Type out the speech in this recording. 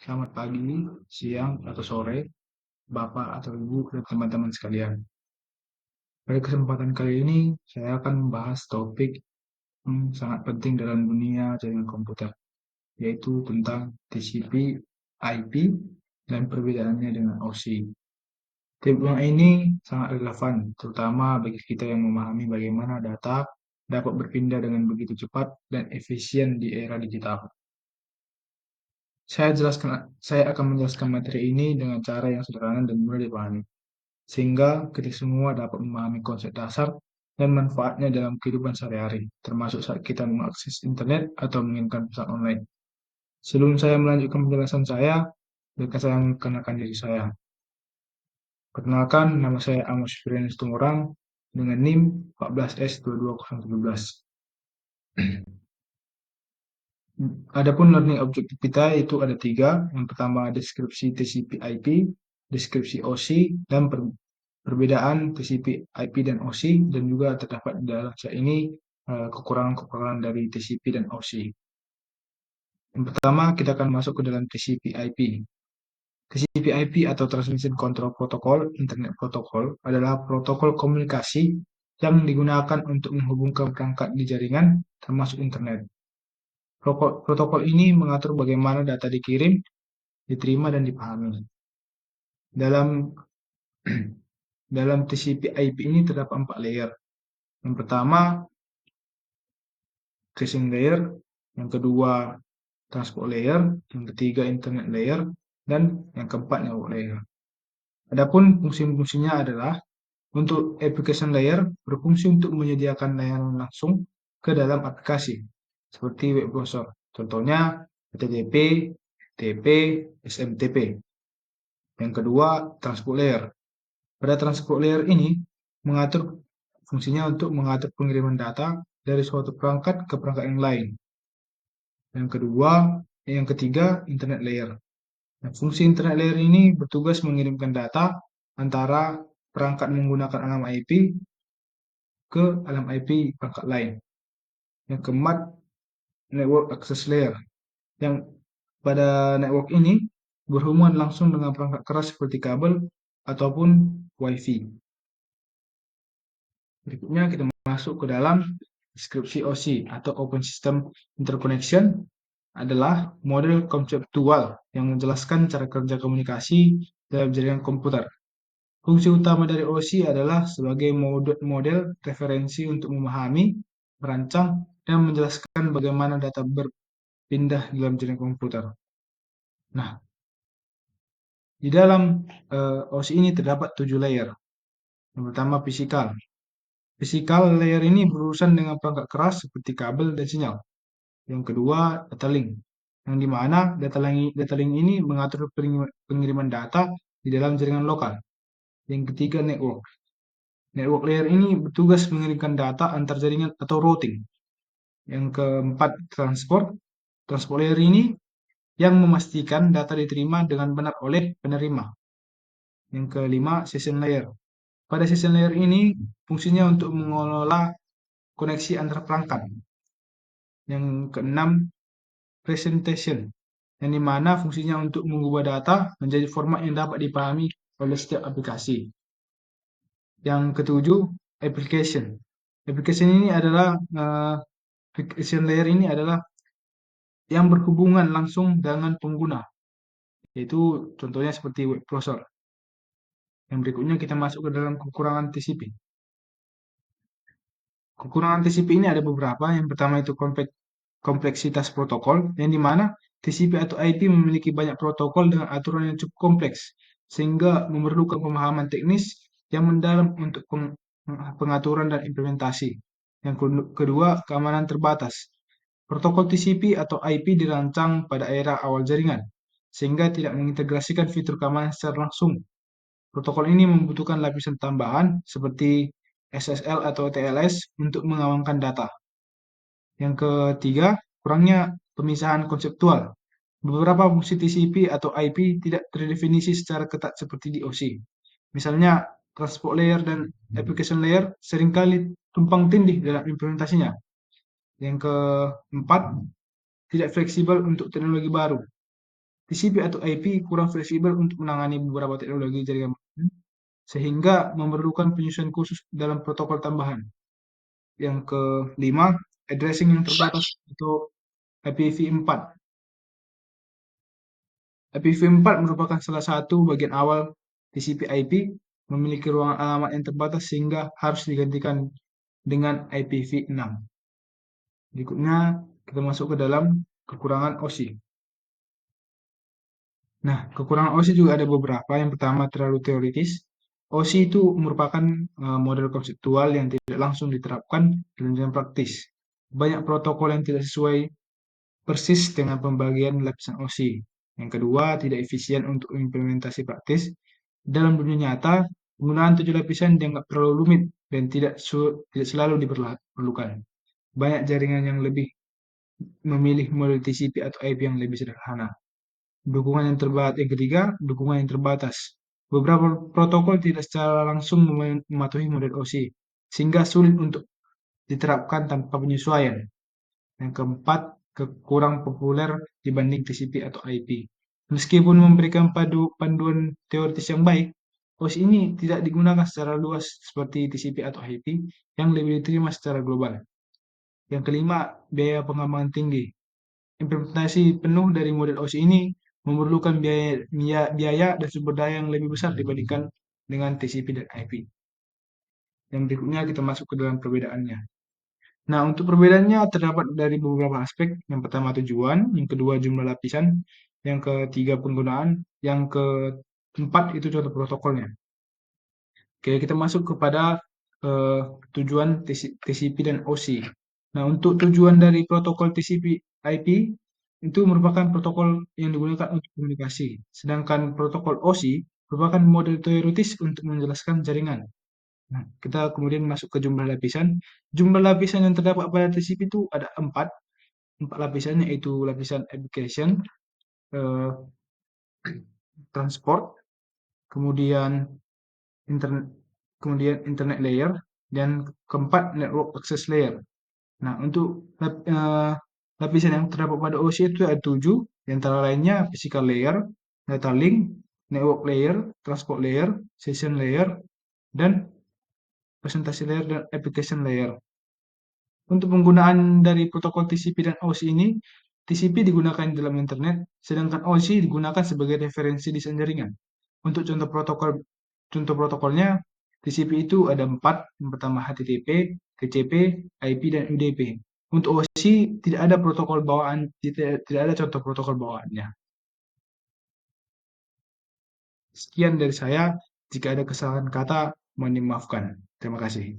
Selamat pagi, siang, atau sore, Bapak atau Ibu dan teman-teman sekalian. Pada kesempatan kali ini, saya akan membahas topik sangat penting dalam dunia jaringan komputer, yaitu tentang TCP, IP, dan perbedaannya dengan OSI. Tema ini sangat relevan, terutama bagi kita yang memahami bagaimana data dapat berpindah dengan begitu cepat dan efisien di era digital. Saya akan menjelaskan materi ini dengan cara yang sederhana dan mudah dipahami, sehingga kita semua dapat memahami konsep dasar dan manfaatnya dalam kehidupan sehari-hari, termasuk saat kita mengakses internet atau mengirimkan pesan online. Sebelum saya melanjutkan penjelasan saya, biarkan saya mengenalkan diri saya. Perkenalkan, nama saya Amos Firianus Tumorang dengan NIM 14S22017. Adapun learning objective kita itu ada tiga. Yang pertama deskripsi TCP/IP, deskripsi OSI, dan perbedaan TCP/IP dan OSI, dan juga terdapat di dalam slide ini kekurangan-kekurangan dari TCP dan OSI. Yang pertama kita akan masuk ke dalam TCP/IP. TCP/IP atau Transmission Control Protocol, Internet Protocol adalah protokol komunikasi yang digunakan untuk menghubungkan perangkat di jaringan termasuk internet. Protokol ini mengatur bagaimana data dikirim, diterima, dan dipahami. Dalam dalam TCP/IP ini terdapat 4 layer. Yang pertama, caching layer, yang kedua, transport layer, yang ketiga, internet layer, dan yang keempat, network layer. Adapun fungsi-fungsinya adalah untuk application layer berfungsi untuk menyediakan layanan langsung ke dalam aplikasi seperti web browser. Contohnya HTTP, FTP, SMTP. Yang kedua, transport layer. Pada transport layer ini fungsinya untuk mengatur pengiriman data dari suatu perangkat ke perangkat yang lain. Yang ketiga, internet layer. Nah, fungsi internet layer ini bertugas mengirimkan data antara perangkat menggunakan alam IP ke alam IP perangkat lain. Yang keempat, network access layer. Yang pada network ini berhubungan langsung dengan perangkat keras seperti kabel ataupun WiFi. Berikutnya kita masuk ke dalam deskripsi OSI atau Open System Interconnection adalah model konseptual yang menjelaskan cara kerja komunikasi dalam jaringan komputer. Fungsi utama dari OSI adalah sebagai model referensi untuk memahami, merancang, dan menjelaskan bagaimana data berpindah dalam jaringan komputer. Nah, di dalam OSI ini terdapat 7 layer. Yang pertama, fisikal. Fisikal layer ini berurusan dengan perangkat keras seperti kabel dan sinyal. Yang kedua, data link, yang dimana data link ini mengatur pengiriman data di dalam jaringan lokal. Yang ketiga, network. Network layer ini bertugas mengirimkan data antar jaringan atau routing. Yang keempat, transport. Transport layer ini yang memastikan data diterima dengan benar oleh penerima. Yang kelima, session layer. Pada session layer ini fungsinya untuk mengelola koneksi antar perangkat. Yang keenam, presentation, yang dimana fungsinya untuk mengubah data menjadi format yang dapat dipahami oleh setiap aplikasi. Yang ketujuh, application. Application layer ini adalah yang berhubungan langsung dengan pengguna, yaitu contohnya seperti web browser. Yang berikutnya kita masuk ke dalam kekurangan TCP. Kekurangan TCP ini ada beberapa. Yang pertama itu kompleksitas protokol, yang dimana TCP atau IP memiliki banyak protokol dengan aturan yang cukup kompleks, sehingga memerlukan pemahaman teknis yang mendalam untuk pengaturan dan implementasi. Yang kedua, keamanan terbatas. Protokol TCP atau IP dirancang pada era awal jaringan, sehingga tidak mengintegrasikan fitur keamanan secara langsung. Protokol ini membutuhkan lapisan tambahan seperti SSL atau TLS untuk mengamankan data. Yang ketiga, kurangnya pemisahan konseptual. Beberapa fungsi TCP atau IP tidak terdefinisi secara ketat seperti di OSI. Misalnya, transport layer dan application layer seringkali tumpang tindih dalam implementasinya. Yang keempat, tidak fleksibel untuk teknologi baru. TCP atau IP kurang fleksibel untuk menangani beberapa teknologi jaringan modern, sehingga memerlukan penyesuaian khusus dalam protokol tambahan. Yang kelima, addressing yang terbatas atau IPv4. IPv4 merupakan salah satu bagian awal TCP/IP, memiliki ruangan alamat yang terbatas sehingga harus digantikan dengan IPv6. Berikutnya kita masuk ke dalam kekurangan OSI. Nah, kekurangan OSI juga ada beberapa. Yang pertama, terlalu teoritis. OSI itu merupakan model konseptual yang tidak langsung diterapkan dalam jalan praktis. Banyak protokol yang tidak sesuai persis dengan pembagian lapisan OSI. Yang kedua, tidak efisien untuk implementasi praktis. Dalam dunia nyata, penggunaan 7 lapisan dianggap terlalu rumit dan tidak selalu diperlukan. Banyak jaringan yang lebih memilih model TCP atau IP yang lebih sederhana. Yang ketiga, dukungan yang terbatas. Beberapa protokol tidak secara langsung mematuhi model OSI, sehingga sulit untuk diterapkan tanpa penyesuaian. Yang keempat, kurang populer dibanding TCP atau IP. Meskipun memberikan panduan teoritis yang baik, OSI ini tidak digunakan secara luas seperti TCP atau IP yang lebih diterima secara global. Yang kelima, biaya pengembangan tinggi. Implementasi penuh dari model OSI ini memerlukan biaya dan sumber daya yang lebih besar dibandingkan dengan TCP dan IP. Yang berikutnya kita masuk ke dalam perbedaannya. Nah, untuk perbedaannya terdapat dari beberapa aspek. Yang pertama tujuan, yang kedua jumlah lapisan, yang ketiga penggunaan, yang keempat itu contoh protokolnya. Oke, kita masuk kepada eh, tujuan TCP dan OSI. Nah, untuk tujuan dari protokol TCP IP itu merupakan protokol yang digunakan untuk komunikasi. Sedangkan protokol OSI merupakan model teoritis untuk menjelaskan jaringan. Nah, kita kemudian masuk ke jumlah lapisan. Jumlah lapisan yang terdapat pada TCP itu ada empat. Empat lapisan yaitu lapisan application, eh, transport, kemudian internet, internet layer, dan keempat network access layer. Nah, untuk lapisan yang terdapat pada OSI itu ada 7, di antara lainnya physical layer, data link, network layer, transport layer, session layer, dan presentasi layer dan application layer. Untuk penggunaan dari protokol TCP dan OSI ini, TCP digunakan dalam internet, sedangkan OSI digunakan sebagai referensi desain jaringan. Untuk contoh protokolnya, TCP itu ada 4, yang pertama HTTP, TCP, IP, dan UDP. Untuk OSI tidak ada protokol bawaan, tidak ada contoh protokol bawaannya. Sekian dari saya. Jika ada kesalahan kata, mohon dimaafkan. Terima kasih.